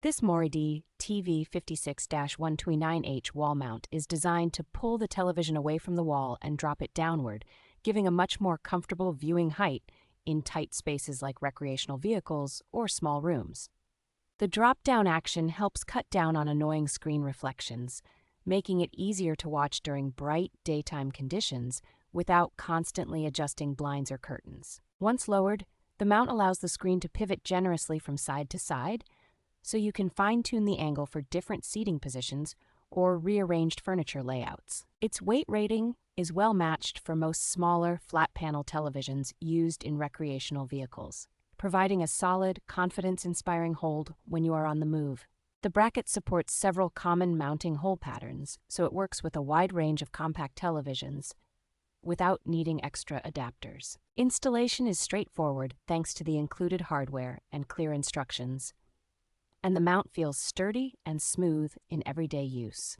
This MORryde TV56-129H wall mount is designed to pull the television away from the wall and drop it downward, giving a much more comfortable viewing height in tight spaces like recreational vehicles or small rooms. The drop-down action helps cut down on annoying screen reflections, making it easier to watch during bright daytime conditions without constantly adjusting blinds or curtains. Once lowered, the mount allows the screen to pivot generously from side to side, so you can fine-tune the angle for different seating positions or rearranged furniture layouts. Its weight rating is well matched for most smaller, flat-panel televisions used in recreational vehicles, providing a solid, confidence-inspiring hold when you are on the move. The bracket supports several common mounting hole patterns, so it works with a wide range of compact televisions without needing extra adapters. Installation is straightforward thanks to the included hardware and clear instructions, and the mount feels sturdy and smooth in everyday use.